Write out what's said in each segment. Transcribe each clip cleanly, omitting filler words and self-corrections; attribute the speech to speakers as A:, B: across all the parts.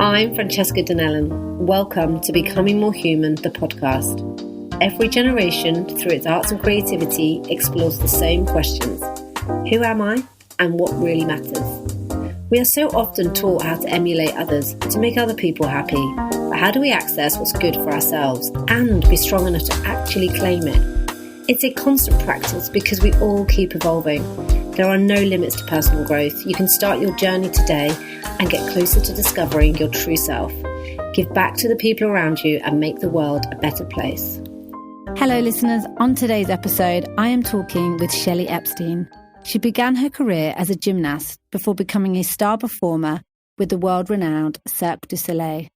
A: I'm Francesca. Welcome to Becoming More Human, the podcast. Every generation, through its arts and creativity, explores the same questions. Who am I and what really matters? We are so often taught how to emulate others, to make other people happy. But how do we access what's good for ourselves and be strong enough to actually claim it? It's a constant practice because we all keep evolving. There are no limits to personal growth. You can start your journey today and get closer to discovering your true self. Give back to the people around you and make the world a better place.
B: Hello listeners, on today's episode I am talking with Shelli Epstein. She began her career as a gymnast before becoming a star performer with the world-renowned Cirque du Soleil.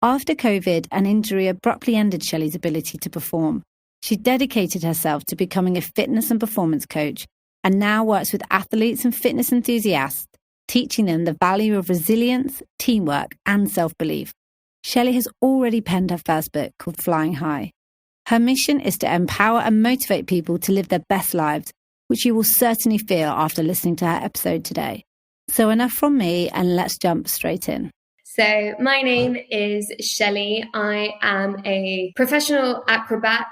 B: After COVID, an injury abruptly ended Shelli's ability to perform. She dedicated herself to becoming a fitness and performance coach and now works with athletes and fitness enthusiasts, teaching them the value of resilience, teamwork and self-belief. Shelli has already penned her first book called Flying High. Her mission is to empower and motivate people to live their best lives, which you will certainly feel after listening to her episode today. So enough from me and let's jump straight in.
C: So my name is Shelli. I am a professional acrobat.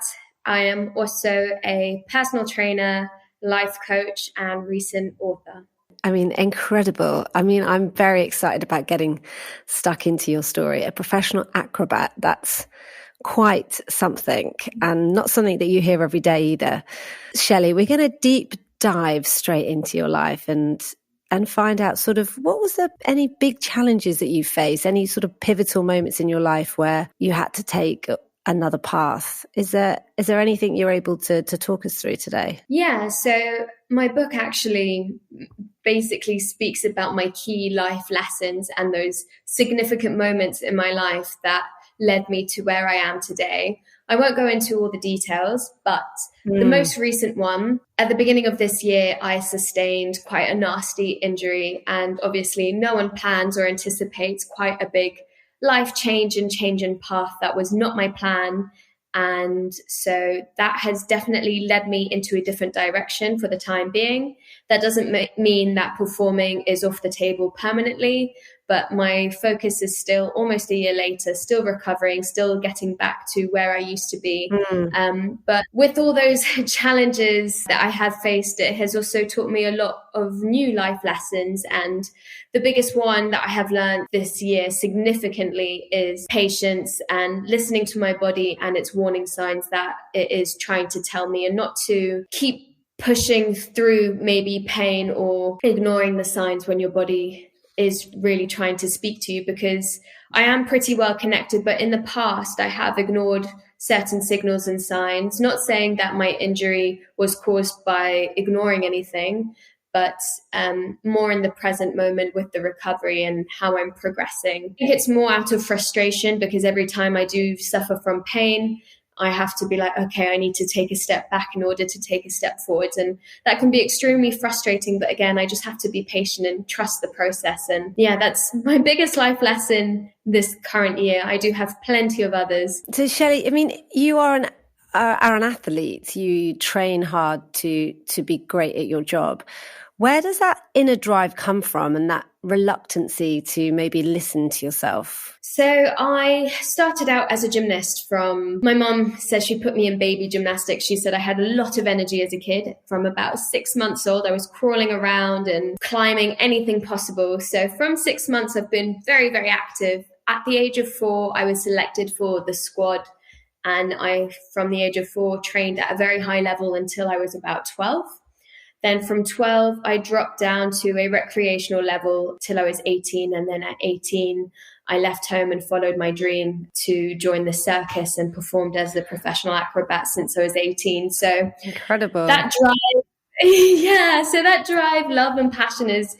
C: I am also a personal trainer, life coach and recent author.
A: Incredible. I'm very excited about getting stuck into your story. A professional acrobat, that's quite something and not something that you hear every day either. Shelli, we're going to deep dive straight into your life and find out sort of what was any big challenges that you faced, any sort of pivotal moments in your life where you had to take another path. Is there anything you're able to talk us through today?
C: Yeah, so my book actually basically speaks about my key life lessons and those significant moments in my life that led me to where I am today. I won't go into all the details, but the most recent one, at the beginning of this year, I sustained quite a nasty injury. And obviously no one plans or anticipates quite a big life change in path. That was not my plan. And so that has definitely led me into a different direction for the time being. That doesn't mean that performing is off the table permanently, but my focus is still almost a year later, still recovering, still getting back to where I used to be. But with all those challenges that I have faced, it has also taught me a lot of new life lessons. And the biggest one that I have learned this year significantly is patience and listening to my body and its warning signs that it is trying to tell me, and not to keep pushing through maybe pain or ignoring the signs when your body is really trying to speak to you. Because I am pretty well connected, but in the past I have ignored certain signals and signs, not saying that my injury was caused by ignoring anything, but more in the present moment with the recovery and how I'm progressing. I think it's more out of frustration because every time I do suffer from pain, I have to be like, okay, I need to take a step back in order to take a step forwards. And that can be extremely frustrating. But again, I just have to be patient and trust the process. And yeah, that's my biggest life lesson this current year. I do have plenty of others.
A: So Shelli, you are an athlete. You train hard to be great at your job. Where does that inner drive come from and that reluctancy to maybe listen to yourself?
C: So I started out as a gymnast my mom says she put me in baby gymnastics. She said I had a lot of energy as a kid. From about 6 months old, I was crawling around and climbing anything possible. So from 6 months, I've been very, very active. At the age of 4, I was selected for the squad. And from the age of 4, trained at a very high level until I was about 12. Then from 12, I dropped down to a recreational level till I was 18. And then at 18, I left home and followed my dream to join the circus and performed as a professional acrobat since I was 18. So
A: incredible.
C: That drive, so that drive, love and passion has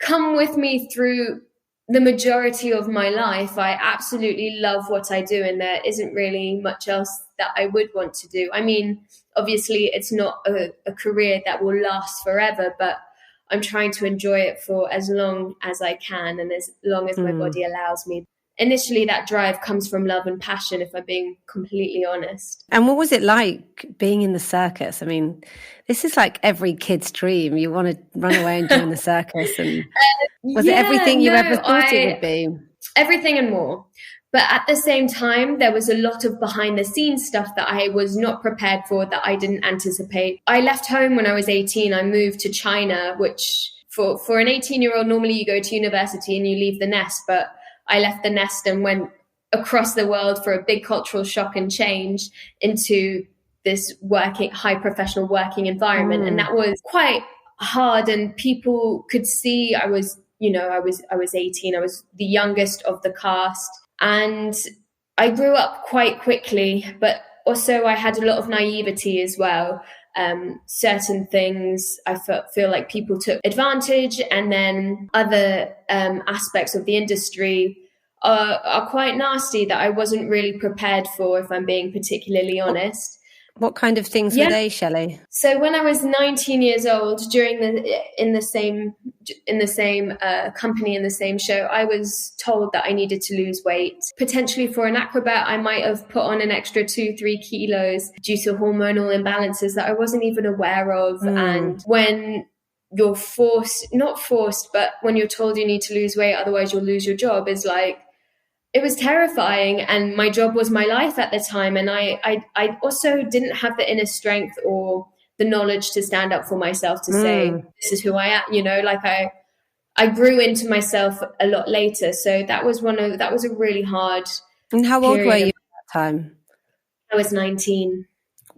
C: come with me through the majority of my life. I absolutely love what I do, and there isn't really much else that I would want to do. Obviously, it's not a career that will last forever, but I'm trying to enjoy it for as long as I can and as long as my body allows me. Initially, that drive comes from love and passion, if I'm being completely honest.
A: And what was it like being in the circus? This is like every kid's dream. You want to run away and join the circus. And was it everything you ever thought it would be?
C: everything and more. But at the same time, there was a lot of behind the scenes stuff that I was not prepared for, that I didn't anticipate. I left home when I was 18. I moved to China, which for an 18-year-old, normally you go to university and you leave the nest. But I left the nest and went across the world for a big cultural shock and change into this high professional working environment. And that was quite hard. And people could see I was 18. I was the youngest of the cast. And I grew up quite quickly, but also I had a lot of naivety as well. Certain things I feel like people took advantage, and then other aspects of the industry are quite nasty that I wasn't really prepared for, if I'm being particularly honest.
A: What kind of things were they, Shelli?
C: So when I was 19 years old, in the same company, in the same show, I was told that I needed to lose weight. Potentially for an acrobat, I might have put on an extra 2-3 kilos due to hormonal imbalances that I wasn't even aware of. And when you're not forced, but when you're told you need to lose weight, otherwise you'll lose your job, is like, it was terrifying. And my job was my life at the time. And I also didn't have the inner strength or the knowledge to stand up for myself to say, this is who I am, like I grew into myself a lot later. So that was a really hard.
A: And how old were you at that time?
C: I was 19.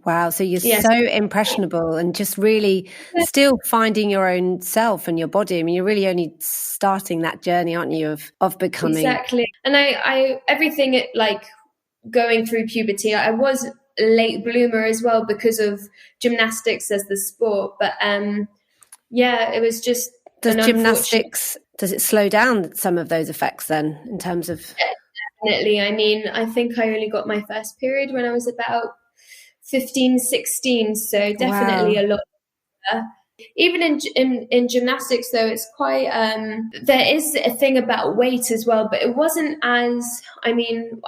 A: Wow. So you're so impressionable and just really still finding your own self and your body. I mean, you're really only starting that journey, aren't you, of becoming.
C: Exactly. And I everything like going through puberty, I was a late bloomer as well because of gymnastics as the sport. But it was just.
A: Does gymnastics, does it slow down some of those effects then in terms of?
C: Definitely. I mean, I think I only got my first period when I was about 15, 16. So definitely a lot. Even in gymnastics, though, it's quite, there is a thing about weight as well, but it wasn't as, I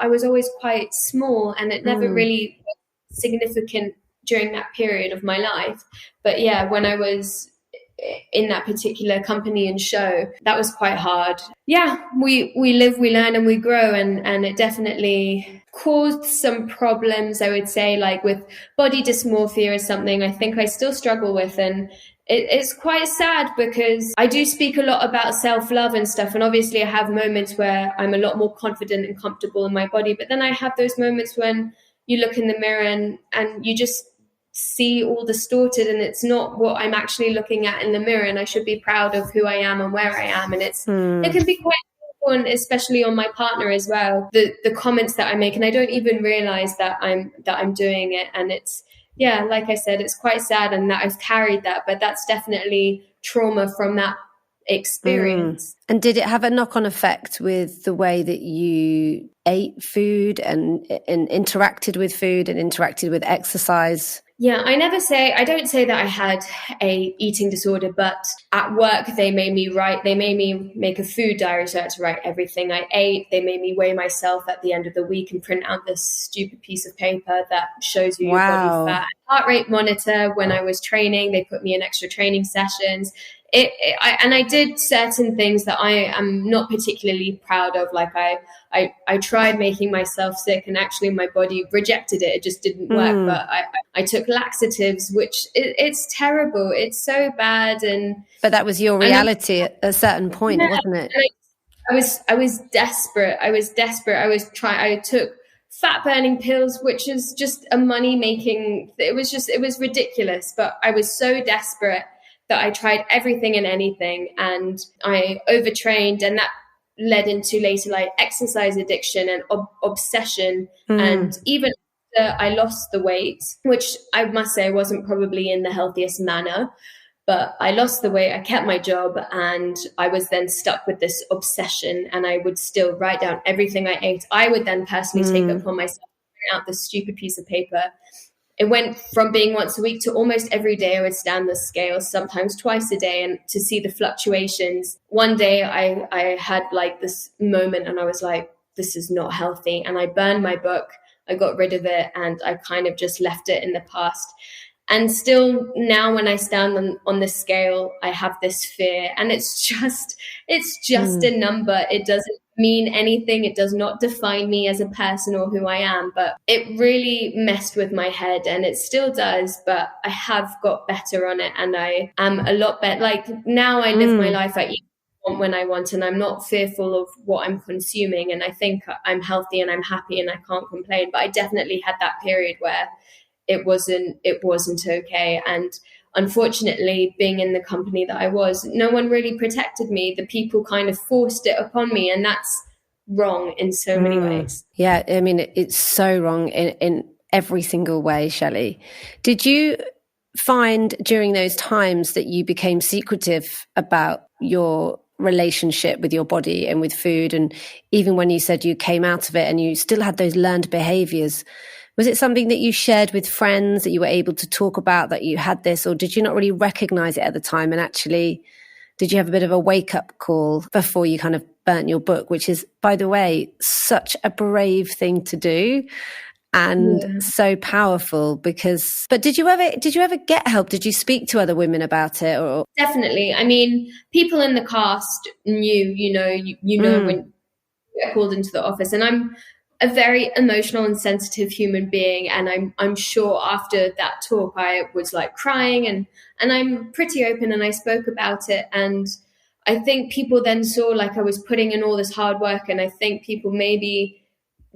C: was always quite small and it never really was significant during that period of my life. But yeah, when I was in that particular company and show, that was quite hard. Yeah, we live, we learn, and we grow, and it definitely caused some problems, I would say, like with body dysmorphia is something I think I still struggle with, and it's quite sad because I do speak a lot about self-love and stuff, and obviously I have moments where I'm a lot more confident and comfortable in my body, but then I have those moments when you look in the mirror and you just see all distorted, and it's not what I'm actually looking at in the mirror, and I should be proud of who I am and where I am. And it can be quite important, especially on my partner as well, the comments that I make, and I don't even realize that I'm doing it. And it's, yeah, like I said, it's quite sad, and that I've carried that, but that's definitely trauma from that experience.
A: And did it have a knock-on effect with the way that you ate food and interacted with food and interacted with exercise?
C: Yeah, I don't say that I had a eating disorder, but at work they made me make a food diary, so I had to write everything I ate. They made me weigh myself at the end of the week and print out this stupid piece of paper that shows you your body fat. Heart rate monitor when I was training, they put me in extra training sessions. I did certain things that I am not particularly proud of. Like I tried making myself sick, and actually my body rejected it. It just didn't work. But I took laxatives, which it's terrible. It's so bad.
A: But that was your reality at a certain point, wasn't it?
C: I was desperate. I took fat burning pills, which is just a money making. It was ridiculous. But I was so desperate that I tried everything and anything, and I overtrained, and that led into later like exercise addiction and obsession. And even after I lost the weight, which I must say wasn't probably in the healthiest manner, but I lost the weight, I kept my job, and I was then stuck with this obsession, and I would still write down everything I ate. I would then personally take it upon myself to print out this stupid piece of paper. It went from being once a week to almost every day I would stand the scale, sometimes twice a day, and to see the fluctuations. One day I had like this moment and I was like, this is not healthy. And I burned my book, I got rid of it, and I kind of just left it in the past. And still now when I stand on the scale, I have this fear, and it's just a number. It doesn't mean anything. It does not define me as a person or who I am, but it really messed with my head, and it still does, but I have got better on it, and I am a lot better. Like now I live my life, I eat when I want, and I'm not fearful of what I'm consuming, and I think I'm healthy and I'm happy and I can't complain. But I definitely had that period where it wasn't okay, and unfortunately, being in the company that I was, no one really protected me. The people kind of forced it upon me, and that's wrong in so many ways.
A: Yeah, I mean, it's so wrong in every single way, Shelli. Did you find during those times that you became secretive about your relationship with your body and with food? And even when you said you came out of it and you still had those learned behaviors, was it something that you shared with friends, that you were able to talk about, that you had this, or did you not really recognize it at the time? And actually, did you have a bit of a wake-up call before you kind of burnt your book, which is, by the way, such a brave thing to do and so powerful? But did you ever get help? Did you speak to other women about it? Or
C: Definitely. I mean, people in the cast knew, when you get called into the office, and I'm a very emotional and sensitive human being, and I'm sure after that talk I was like crying, and I'm pretty open, and I spoke about it, and I think people then saw like I was putting in all this hard work, and I think people maybe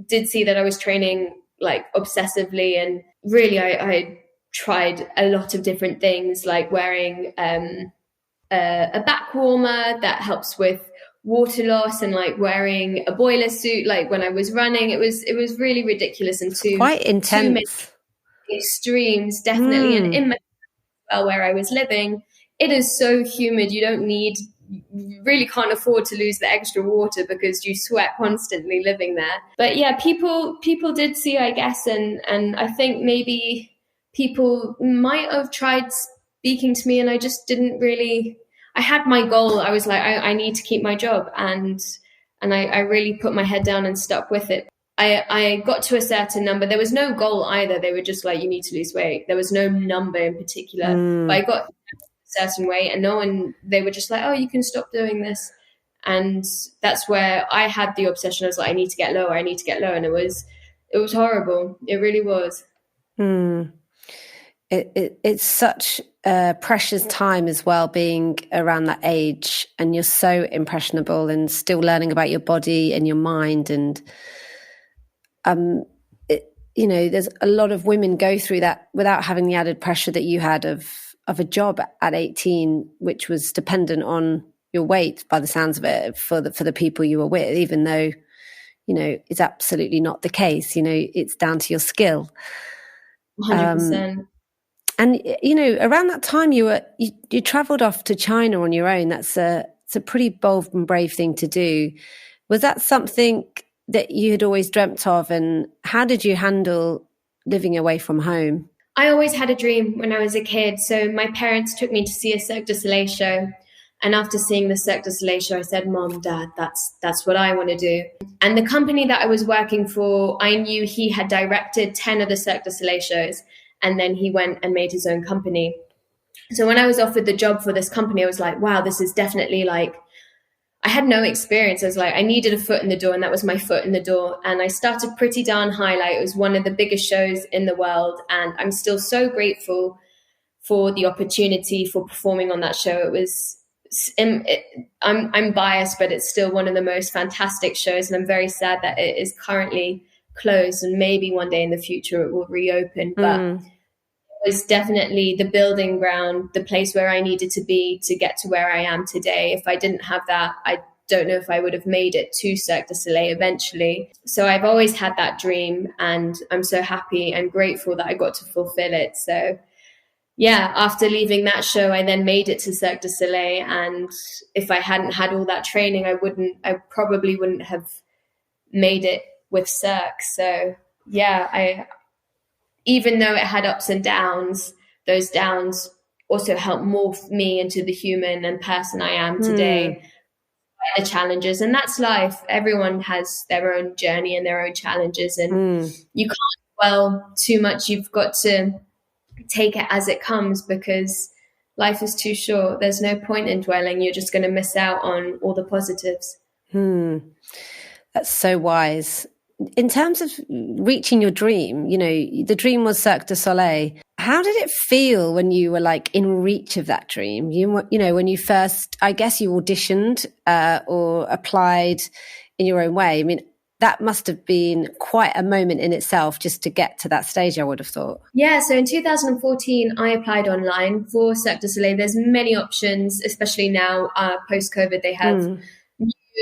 C: did see that I was training like obsessively, and really I tried a lot of different things, like wearing a back warmer that helps with water loss, and like wearing a boiler suit like when I was running. It was really ridiculous, and
A: quite intense
C: extremes, definitely. And in my where I was living, it is so humid, you really can't afford to lose the extra water because you sweat constantly living there. But yeah, people did see, I guess, and I think maybe people might have tried speaking to me, and I just didn't really. I had my goal. I was like, I need to keep my job, and I really put my head down and stuck with it. I got to a certain number. There was no goal either. They were just like, you need to lose weight. There was no number in particular, but I got a certain weight, and they were just like, oh, you can stop doing this. And that's where I had the obsession. I was like, I need to get lower. And it was horrible. It really was.
A: It's such a precious time as well, being around that age, and you're so impressionable and still learning about your body and your mind. And there's a lot of women go through that without having the added pressure that you had of a job at 18, which was dependent on your weight, by the sounds of it, for the people you were with, even though it's absolutely not the case. It's down to your skill.
C: 100%.
A: And around that time you traveled off to China on your own. It's a pretty bold and brave thing to do. Was that something that you had always dreamt of, and how did you handle living away from home?
C: I always had a dream when I was a kid. So my parents took me to see a Cirque du Soleil show, and after seeing the Cirque du Soleil show, I said, Mom, Dad, that's what I want to do. And the company that I was working for, I knew he had directed 10 of the Cirque du Soleil shows, and then he went and made his own company. So when I was offered the job for this company, I was like, wow, this is definitely like, I had no experience. I was like, I needed a foot in the door, and that was my foot in the door. And I started pretty darn high. Like, it was one of the biggest shows in the world. And I'm still so grateful for the opportunity for performing on that show. It was, I'm biased, but it's still one of the most fantastic shows. And I'm very sad that it is currently closed, and maybe one day in the future it will reopen. But it was definitely the building ground, the place where I needed to be to get to where I am today. If I didn't have that, I don't know if I would have made it to Cirque du Soleil eventually. So I've always had that dream, and I'm so happy and grateful that I got to fulfill it. So yeah, after leaving that show, I then made it to Cirque du Soleil. And if I hadn't had all that training, I probably wouldn't have made it with Cirque. So yeah, even though it had ups and downs, those downs also helped morph me into the human and person I am today. The challenges, and that's life. Everyone has their own journey and their own challenges, and you can't dwell too much. You've got to take it as it comes, because life is too short. There's no point in dwelling. You're just going to miss out on all the positives.
A: That's so wise. In terms of reaching your dream, you know, the dream was Cirque du Soleil. How did it feel when you were like in reach of that dream? You know, when you first, I guess you auditioned or applied in your own way. I mean, that must have been quite a moment in itself just to get to that stage, I would have thought.
C: Yeah, so in 2014, I applied online for Cirque du Soleil. There's many options, especially now, post-COVID, they have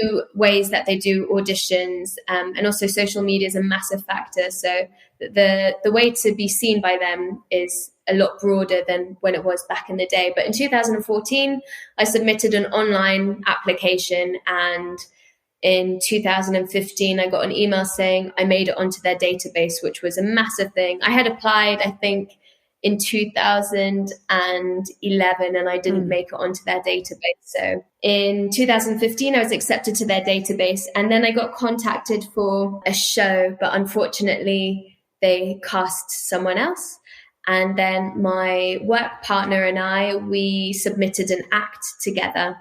C: new ways that they do auditions, and also social media is a massive factor. So the way to be seen by them is a lot broader than when it was back in the day. But in 2014, I submitted an online application, and in 2015, I got an email saying I made it onto their database, which was a massive thing. I had applied, I think, in 2011, and I didn't make it onto their database. So in 2015, I was accepted to their database, and then I got contacted for a show, but unfortunately, they cast someone else. And then my work partner and I, we submitted an act together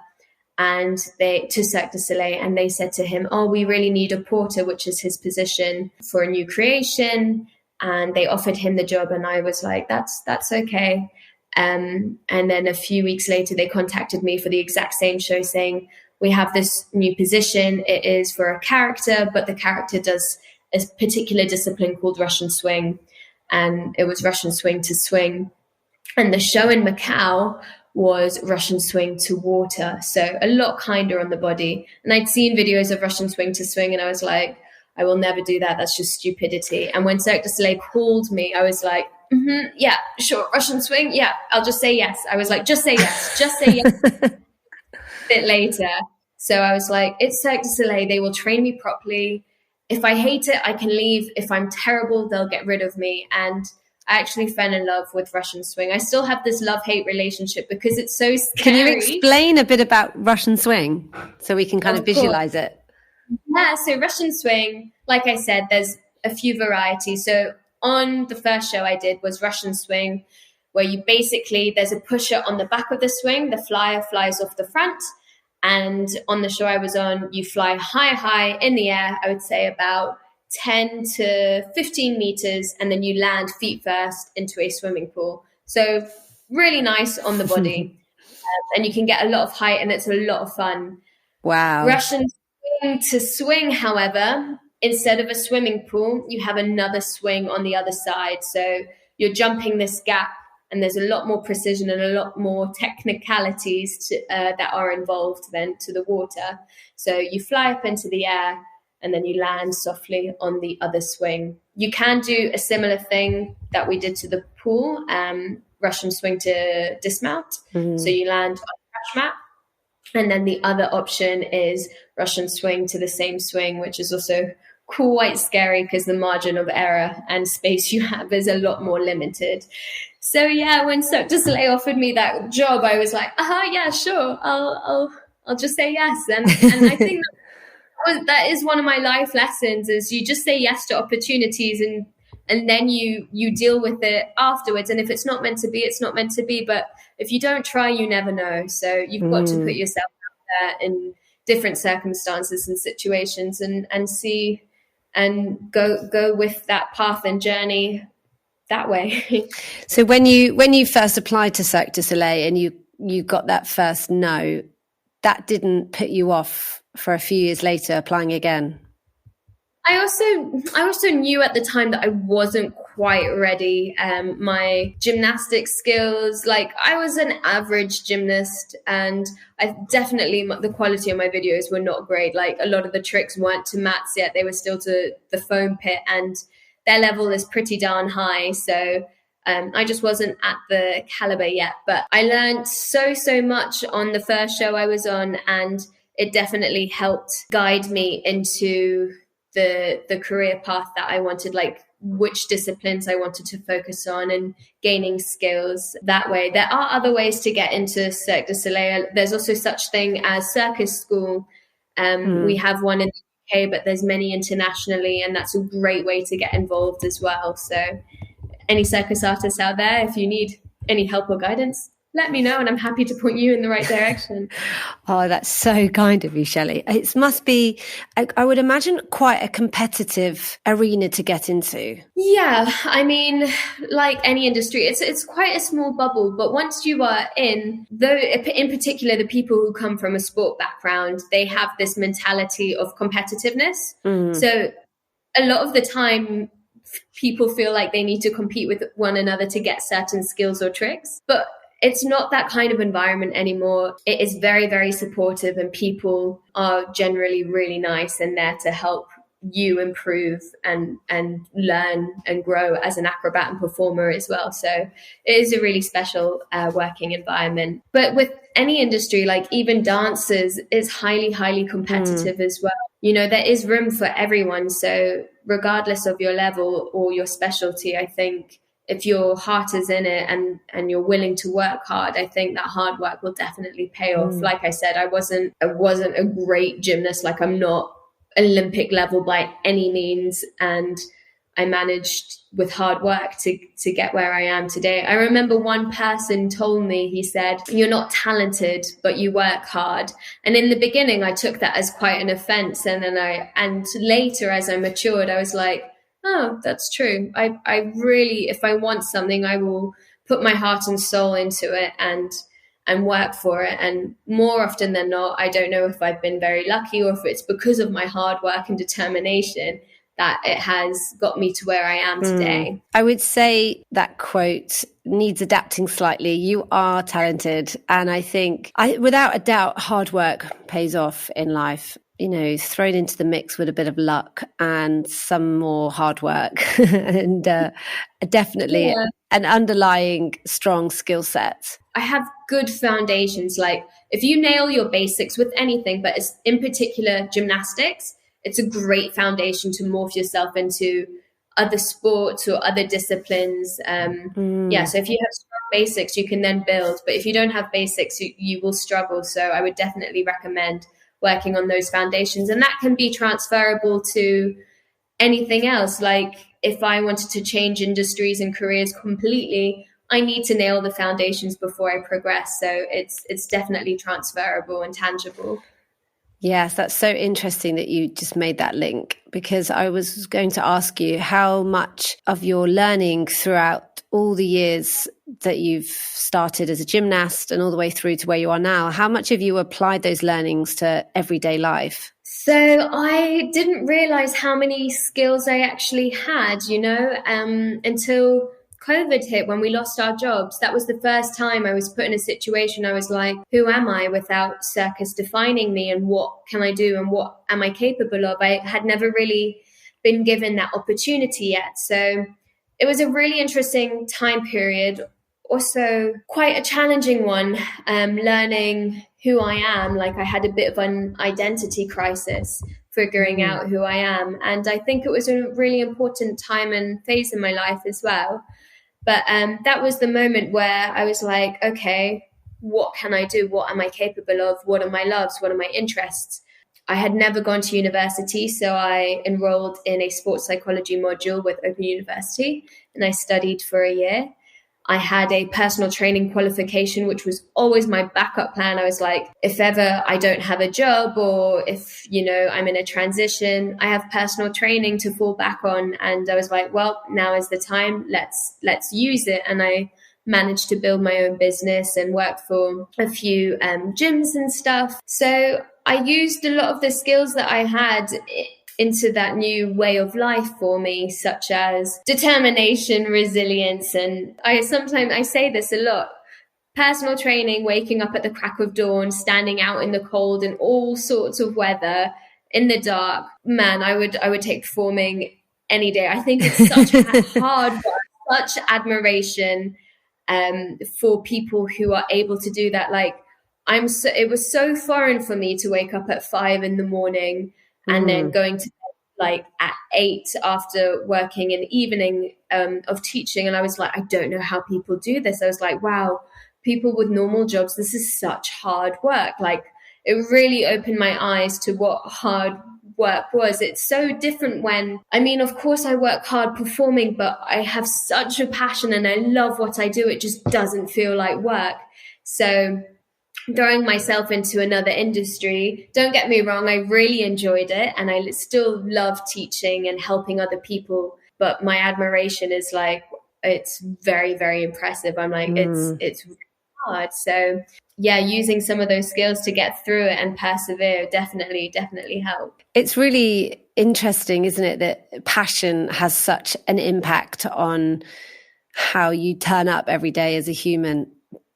C: and to Cirque du Soleil, and they said to him, "Oh, we really need a porter," which is his position, for a new creation. And they offered him the job, and I was like, that's okay. And then a few weeks later, they contacted me for the exact same show saying, "We have this new position. It is for a character, but the character does a particular discipline called Russian swing." And it was Russian swing to swing. And the show in Macau was Russian swing to water, so a lot kinder on the body. And I'd seen videos of Russian swing to swing, and I was like, I will never do that. That's just stupidity. And when Cirque du Soleil called me, I was like, yeah, sure, Russian swing. Yeah, I'll just say yes. I was like, just say yes. Just say yes. A bit later. So I was like, it's Cirque du Soleil. They will train me properly. If I hate it, I can leave. If I'm terrible, they'll get rid of me. And I actually fell in love with Russian swing. I still have this love-hate relationship because it's so scary.
A: Can you explain a bit about Russian swing so we can kind of visualize it?
C: Yeah, so Russian swing, like I said, there's a few varieties. So on the first show I did was Russian swing, where you basically, there's a pusher on the back of the swing, the flyer flies off the front. And on the show I was on, you fly high in the air, I would say about 10 to 15 meters, and then you land feet first into a swimming pool. So really nice on the body. And you can get a lot of height, and it's a lot of fun.
A: Wow.
C: Russian to swing, however, instead of a swimming pool, you have another swing on the other side. So you're jumping this gap, and there's a lot more precision and a lot more technicalities that are involved than to the water. So you fly up into the air, and then you land softly on the other swing. You can do a similar thing that we did to the pool, Russian swing to dismount. So you land on a crash mat. And then the other option is Russian swing to the same swing, which is also quite scary because the margin of error and space you have is a lot more limited. So yeah, when Cirque du Soleil offered me that job, I was like, yeah, sure, I'll just say yes. And I think that is one of my life lessons, is you just say yes to opportunities, and then you deal with it afterwards. And if it's not meant to be, it's not meant to be. But if you don't try, you never know. So you've got to put yourself out there in different circumstances and situations, and see and go with that path and journey that way.
A: So when you first applied to Cirque du Soleil and you got that first no, that didn't put you off for a few years later applying again?
C: I also knew at the time that I wasn't quite ready. My gymnastics skills, like I was an average gymnast, and the quality of my videos were not great. Like a lot of the tricks weren't to mats yet. They were still to the foam pit, and their level is pretty darn high. So I just wasn't at the caliber yet. But I learned so much on the first show I was on, and it definitely helped guide me into the career path that I wanted, like which disciplines I wanted to focus on and gaining skills that way. There are other ways to get into Cirque du Soleil. There's also such thing as circus school. We have one in the UK, but there's many internationally, and that's a great way to get involved as well. So any circus artists out there, if you need any help or guidance, let me know and I'm happy to point you in the right direction.
A: Oh, that's so kind of you, Shelli. It must be, I would imagine, quite a competitive arena to get into.
C: Yeah, I mean, like any industry, it's quite a small bubble. But once you are in, though, in particular, the people who come from a sport background, they have this mentality of competitiveness. So a lot of the time, people feel like they need to compete with one another to get certain skills or tricks. But it's not that kind of environment anymore. It is very, very supportive, and people are generally really nice and there to help you improve and learn and grow as an acrobat and performer as well. So it is a really special working environment. But with any industry, like even dancers, is highly, highly competitive as well. You know, there is room for everyone. So regardless of your level or your specialty, I think if your heart is in it and you're willing to work hard, I think that hard work will definitely pay off. Like I said, I wasn't a great gymnast. Like, I'm not Olympic level by any means. And I managed with hard work to get where I am today. I remember one person told me, he said, "You're not talented, but you work hard." And in the beginning, I took that as quite an offense. And then later, as I matured, I was like, oh, that's true. I really, if I want something, I will put my heart and soul into it and work for it. And more often than not, I don't know if I've been very lucky or if it's because of my hard work and determination that it has got me to where I am today.
A: I would say that quote needs adapting slightly. You are talented. And I think, without a doubt, hard work pays off in life. You know, thrown into the mix with a bit of luck and some more hard work and definitely an underlying strong skill set.
C: I have good foundations. Like, if you nail your basics with anything, but it's in particular gymnastics, it's a great foundation to morph yourself into other sports or other disciplines. So if you have strong basics, you can then build. But if you don't have basics, you will struggle. So I would definitely recommend working on those foundations. And that can be transferable to anything else. Like, if I wanted to change industries and careers completely, I need to nail the foundations before I progress. So it's definitely transferable and tangible.
A: Yes, that's so interesting that you just made that link, because I was going to ask you how much of your learning throughout all the years that you've started as a gymnast and all the way through to where you are now, how much have you applied those learnings to everyday life?
C: So I didn't realize how many skills I actually had, until COVID hit, when we lost our jobs. That was the first time I was put in a situation. I was like, who am I without circus defining me, and what can I do and what am I capable of? I had never really been given that opportunity yet. So it was a really interesting time period, also quite a challenging one, learning who I am. Like, I had a bit of an identity crisis, figuring out who I am. And I think it was a really important time and phase in my life as well. But that was the moment where I was like, okay, what can I do? What am I capable of? What are my loves? What are my interests? I had never gone to university, so I enrolled in a sports psychology module with Open University, and I studied for a year. I had a personal training qualification, which was always my backup plan. I was like, if ever I don't have a job, or if, I'm in a transition, I have personal training to fall back on. And I was like, well, now is the time. Let's use it. And I managed to build my own business and work for a few gyms and stuff. So I used a lot of the skills that I had into that new way of life for me, such as determination, resilience. And I say this a lot, personal training, waking up at the crack of dawn, standing out in the cold in all sorts of weather, in the dark. Man, I would take performing any day. I think it's such hard work, such admiration for people who are able to do that. Like, it was so foreign for me to wake up at 5 a.m. and then going to bed like at 8 after working an evening of teaching. And I was like, I don't know how people do this. I was like, wow, people with normal jobs, this is such hard work. Like, it really opened my eyes to what hard work was. It's so different when, I mean, of course I work hard performing, but I have such a passion and I love what I do. It just doesn't feel like work. So throwing myself into another industry, don't get me wrong, I really enjoyed it and I still love teaching and helping other people. But my admiration is like, it's very, very impressive. I'm like, it's really hard. So yeah, using some of those skills to get through it and persevere definitely help.
A: It's really interesting, isn't it, that passion has such an impact on how you turn up every day as a human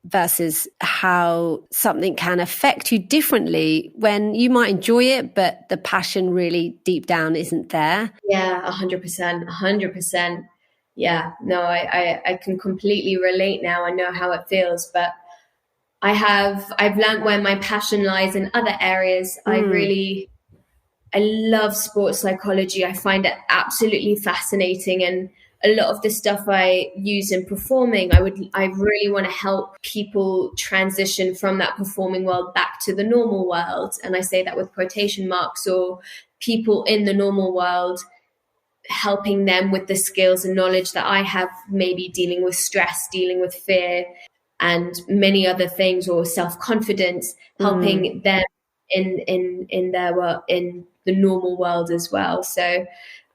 A: versus how something can affect you differently when you might enjoy it, but the passion really deep down isn't there.
C: Yeah, 100%. Yeah, no, I can completely relate now. I know how it feels, but I've learned where my passion lies in other areas. I love sports psychology. I find it absolutely fascinating. And a lot of the stuff I use in performing, I really want to help people transition from that performing world back to the normal world. And I say that with quotation marks, or people in the normal world, helping them with the skills and knowledge that I have, maybe dealing with stress, dealing with fear, and many other things, or self-confidence, helping them in their world, in the normal world as well. So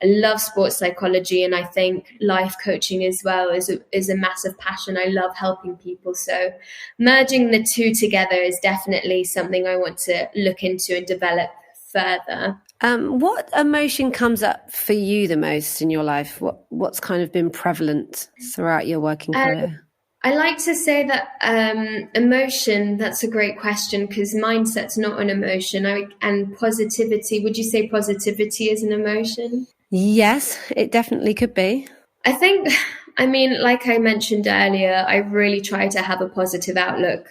C: I love sports psychology, and I think life coaching as well is a massive passion. I love helping people. So merging the two together is definitely something I want to look into and develop further.
A: What emotion comes up for you the most in your life? What's kind of been prevalent throughout your working career?
C: I like to say that emotion, that's a great question, because mindset's not an emotion. And positivity, would you say positivity is an emotion?
A: Yes, it definitely could be.
C: I think, I mean, like I mentioned earlier, I really try to have a positive outlook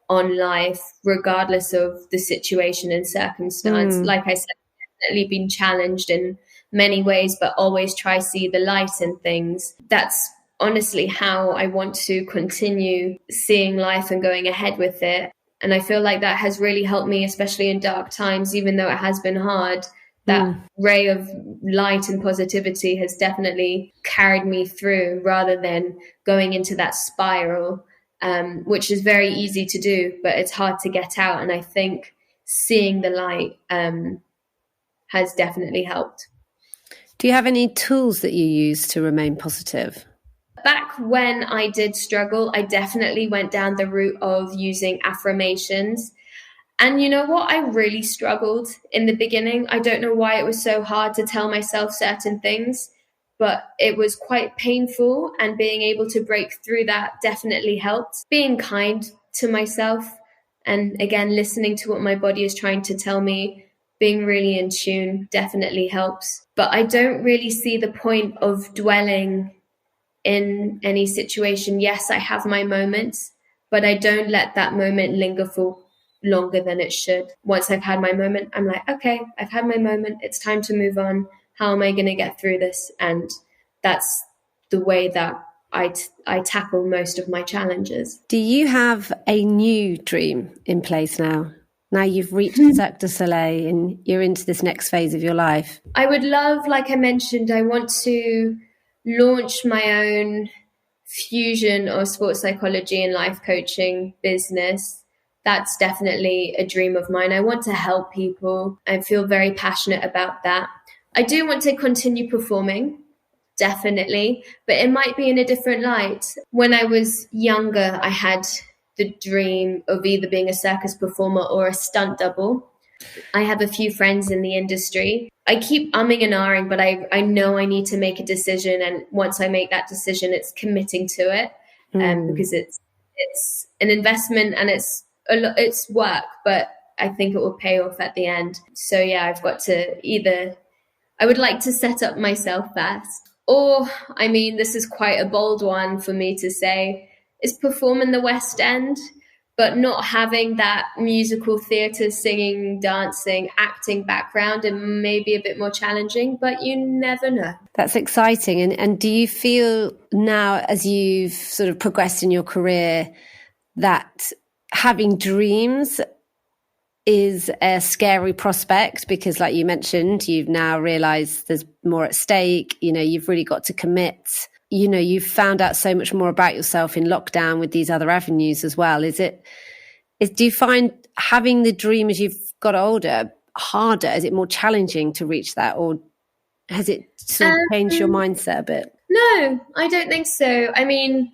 C: on life, regardless of the situation and circumstance. Like I said, I've definitely been challenged in many ways, but always try to see the light in things. That's honestly how I want to continue seeing life and going ahead with it. And I feel like that has really helped me, especially in dark times, even though it has been hard. That ray of light and positivity has definitely carried me through, rather than going into that spiral, which is very easy to do, but it's hard to get out. And I think seeing the light has definitely helped.
A: Do you have any tools that you use to remain positive?
C: Back when I did struggle, I definitely went down the route of using affirmations. And you know what? I really struggled in the beginning. I don't know why it was so hard to tell myself certain things, but it was quite painful. And being able to break through that definitely helped. Being kind to myself, and again, listening to what my body is trying to tell me, being really in tune definitely helps. But I don't really see the point of dwelling in any situation. Yes, I have my moments, but I don't let that moment linger for longer than it should. Once I've had my moment, I'm like, okay, I've had my moment. It's time to move on. How am I going to get through this? And that's the way that I tackle most of my challenges.
A: Do you have a new dream in place now? Now you've reached Cirque du Soleil and you're into this next phase of your life.
C: I would love, like I mentioned, I want to launch my own fusion of sports psychology and life coaching business. That's definitely a dream of mine. I want to help people. I feel very passionate about that. I do want to continue performing, definitely, but it might be in a different light. When I was younger, I had the dream of either being a circus performer or a stunt double. I have a few friends in the industry. I keep umming and ahhing, but I know I need to make a decision. And once I make that decision, it's committing to it, because it's an investment and it's work, but I think it will pay off at the end. So yeah, I've got to I would like to set up myself first, or, I mean, this is quite a bold one for me to say, is perform in the West End, but not having that musical theatre, singing, dancing, acting background, and maybe a bit more challenging, but you never know.
A: That's exciting. And do you feel now, as you've sort of progressed in your career, that having dreams is a scary prospect because, like you mentioned, you've now realized there's more at stake. You know, you've really got to commit. You know, you've found out so much more about yourself in lockdown with these other avenues as well. Do you find having the dream as you've got older harder? Is it more challenging to reach that, or has it sort of changed your mindset a bit?
C: No, I don't think so. I mean,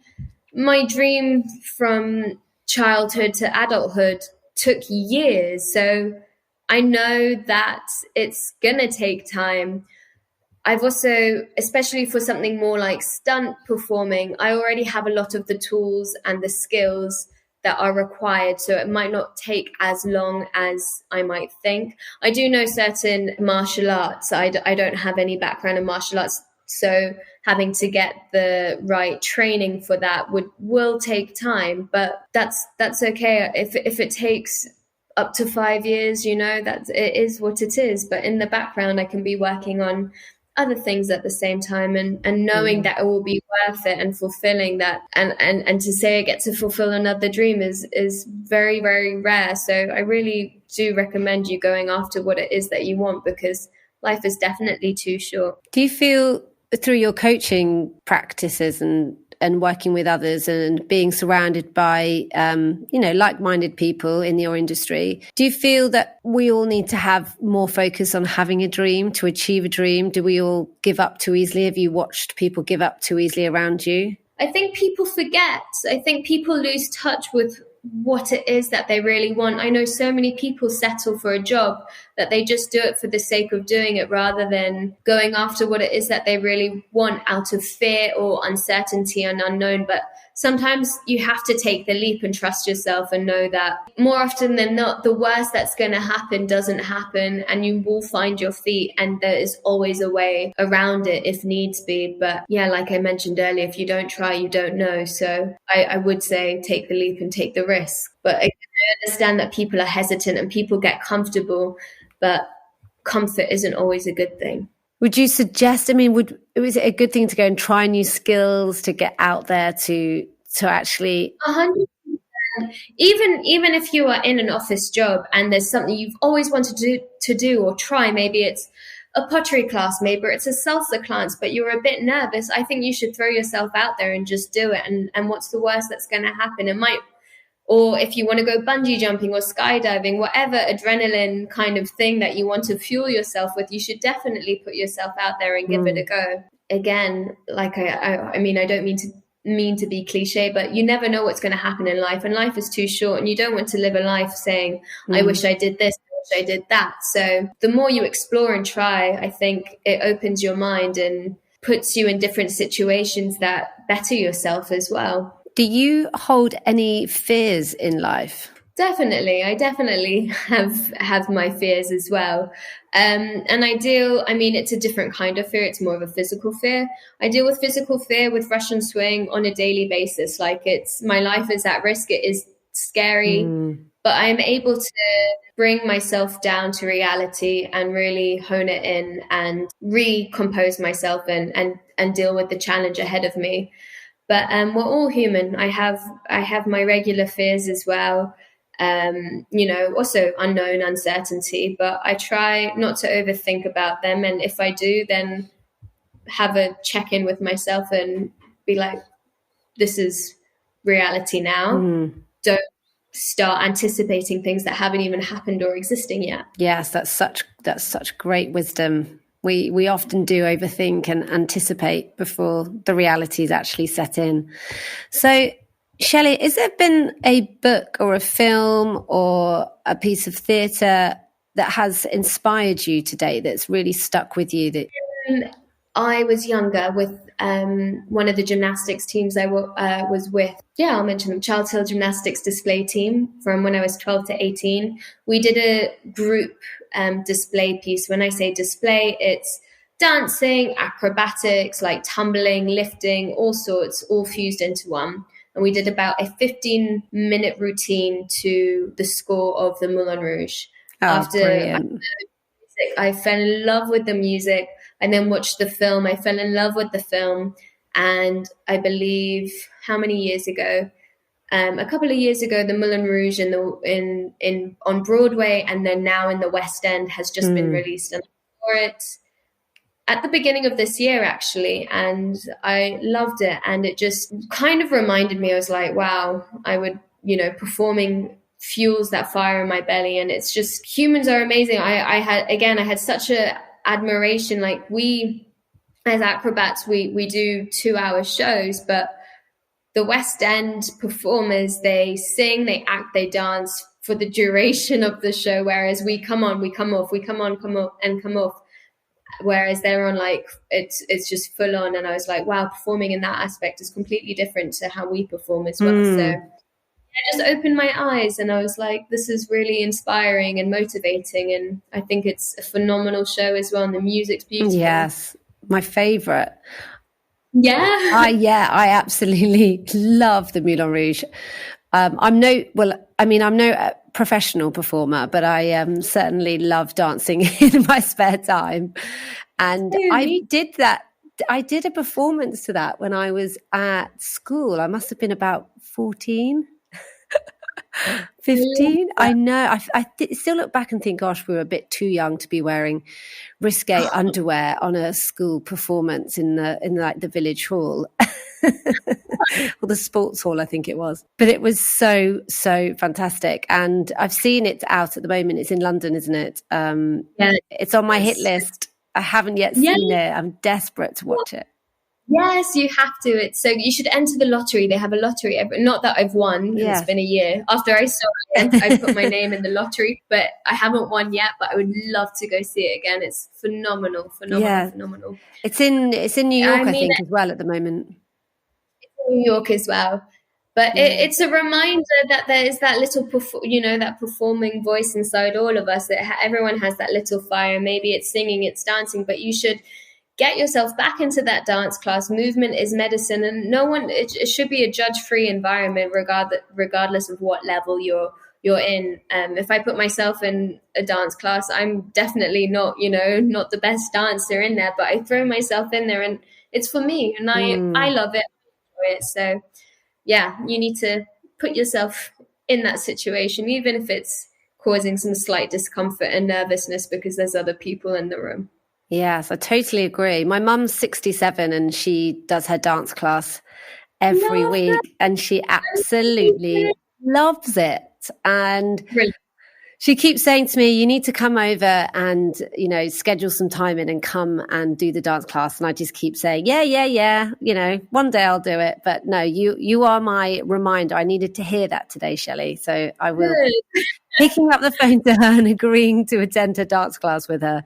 C: my dream from childhood to adulthood took years. So I know that it's going to take time. I've also, especially for something more like stunt performing, I already have a lot of the tools and the skills that are required. So it might not take as long as I might think. I do know certain martial arts. I don't have any background in martial arts. So having to get the right training for that will take time, but that's okay. If it takes up to 5 years, you know, that it is what it is. But in the background, I can be working on other things at the same time and knowing that it will be worth it and fulfilling that. And to say I get to fulfill another dream is very, very rare. So I really do recommend you going after what it is that you want, because life is definitely too short.
A: Do you feel through your coaching practices and working with others and being surrounded by, like-minded people in your industry, do you feel that we all need to have more focus on having a dream to achieve a dream? Do we all give up too easily? Have you watched people give up too easily around you?
C: I think people forget. I think people lose touch with what it is that they really want. I know so many people settle for a job that they just do it for the sake of doing it rather than going after what it is that they really want out of fear or uncertainty and unknown. But sometimes you have to take the leap and trust yourself and know that more often than not, the worst that's going to happen doesn't happen, and you will find your feet, and there is always a way around it if needs be. But yeah, like I mentioned earlier, if you don't try, you don't know. So I would say take the leap and take the risk. But I understand that people are hesitant and people get comfortable, but comfort isn't always a good thing.
A: Would you suggest, was it a good thing to go and try new skills, to get out there, to actually...
C: 100%. Even if you are in an office job and there's something you've always wanted to do or try, maybe it's a pottery class, maybe it's a salsa class, but you're a bit nervous, I think you should throw yourself out there and just do it. And what's the worst that's going to happen? Or if you want to go bungee jumping or skydiving, whatever adrenaline kind of thing that you want to fuel yourself with, you should definitely put yourself out there and give it a go. Again, like I don't mean to be cliche, but you never know what's going to happen in life, and life is too short, and you don't want to live a life saying, I wish I did this, I wish I did that. So the more you explore and try, I think it opens your mind and puts you in different situations that better yourself as well.
A: Do you hold any fears in life?
C: Definitely. I definitely have my fears as well. And it's a different kind of fear. It's more of a physical fear. I deal with physical fear with Russian swing on a daily basis. Like my life is at risk. It is scary, but I'm able to bring myself down to reality and really hone it in and recompose myself and deal with the challenge ahead of me. But we're all human. I have my regular fears as well. Also unknown, uncertainty, but I try not to overthink about them. And if I do, then have a check-in with myself and be like, this is reality now. Don't start anticipating things that haven't even happened or existing yet.
A: Yes, that's such great wisdom. We often do overthink and anticipate before the realities actually set in. So, Shelli, has there been a book or a film or a piece of theatre that has inspired you today, that's really stuck with you?
C: I was younger with one of the gymnastics teams I was with. Yeah, I'll mention them. Child Hill Gymnastics display team from when I was 12 to 18. We did a group display piece. When I say display, it's dancing, acrobatics, like tumbling, lifting, all sorts, all fused into one. And we did about a 15-minute routine to the score of the Moulin Rouge. After I fell in love with the music. I then watched the film. I fell in love with the film. And I believe, how many years ago, a couple of years ago, the Moulin Rouge on Broadway, and then now in the West End has just been released. And I saw it at the beginning of this year, actually, and I loved it. And it just kind of reminded me, I was like, wow, performing fuels that fire in my belly. And it's just, humans are amazing. I had such a admiration. Like, we as acrobats, we do 2-hour shows, but the West End performers, they sing, they act, they dance for the duration of the show, whereas we come on, we come off, we come on, come off, and come off. Whereas they're on, like, it's just full on. And I was like, wow, performing in that aspect is completely different to how we perform as well. So I just opened my eyes and I was like, this is really inspiring and motivating. And I think it's a phenomenal show as well. And the music's beautiful. Yes,
B: my favorite.
C: Yeah.
B: I absolutely love the Moulin Rouge. I'm no professional performer, but I certainly love dancing in my spare time. And I did a performance to that when I was at school. I must have been about 14. 15. I know. I still look back and think, gosh, we were a bit too young to be wearing risque underwear on a school performance in the village hall or the sports hall, I think it was. But it was so fantastic, and I've seen it out at the moment. It's in London, isn't it? It's on my hit list. I haven't yet seen it. I'm desperate to watch it.
C: Yes, you have to. So you should enter the lottery. They have a lottery. Not that I've won. Yes. It's been a year. After I saw it, I put my name in the lottery, but I haven't won yet. But I would love to go see it again. It's phenomenal. It's in New York, I think, as well at the moment. It's in New York as well. But it's a reminder that there is that little, that performing voice inside all of us. That everyone has that little fire. Maybe it's singing, it's dancing, but you should get yourself back into that dance class. Movement is medicine, and it should be a judge-free environment, regardless of what level you're in. If I put myself in a dance class, I'm definitely not the best dancer in there, but I throw myself in there and it's for me, and I love it. So yeah, you need to put yourself in that situation, even if it's causing some slight discomfort and nervousness because there's other people in the room.
B: Yes, I totally agree. My mum's 67 and she does her dance class every week and she absolutely loves it. And she keeps saying to me, you need to come over and, schedule some time in and come and do the dance class. And I just keep saying, yeah. One day I'll do it. But no, you are my reminder. I needed to hear that today, Shelli. So I will picking up the phone to her and agreeing to attend a dance class with her.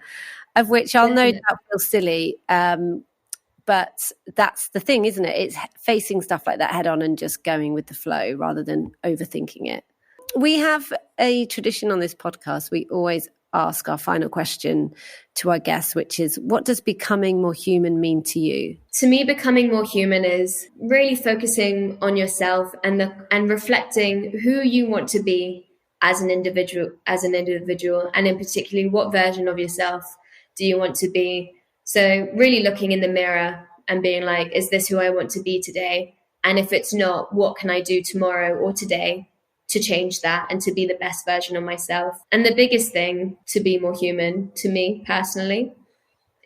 B: Of which I'll no doubt feel silly. But that's the thing, isn't it? It's facing stuff like that head on and just going with the flow rather than overthinking it. We have a tradition on this podcast. We always ask our final question to our guests, which is, what does becoming more human mean to you?
C: To me, becoming more human is really focusing on yourself and reflecting who you want to be as an individual, and in particular, what version of yourself do you want to be? So really looking in the mirror and being like, is this who I want to be today? And if it's not, what can I do tomorrow or today to change that and to be the best version of myself? And the biggest thing to be more human, to me personally,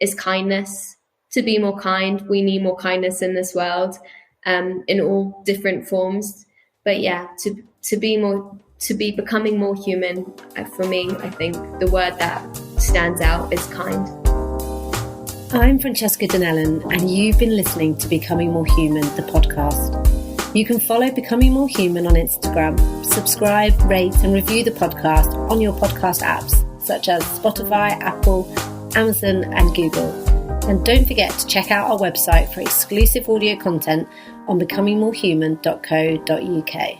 C: is kindness. To be more kind. We need more kindness in this world, in all different forms. But yeah, to be becoming more human, for me, I think the word that stands out is kind.
A: I'm Francesca and you've been listening to Becoming More Human, the podcast. You can follow Becoming More Human on Instagram, subscribe, rate and review the podcast on your podcast apps such as Spotify, Apple, Amazon and Google. And don't forget to check out our website for exclusive audio content on becomingmorehuman.co.uk.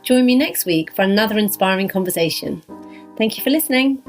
A: Join me next week for another inspiring conversation. Thank you for listening.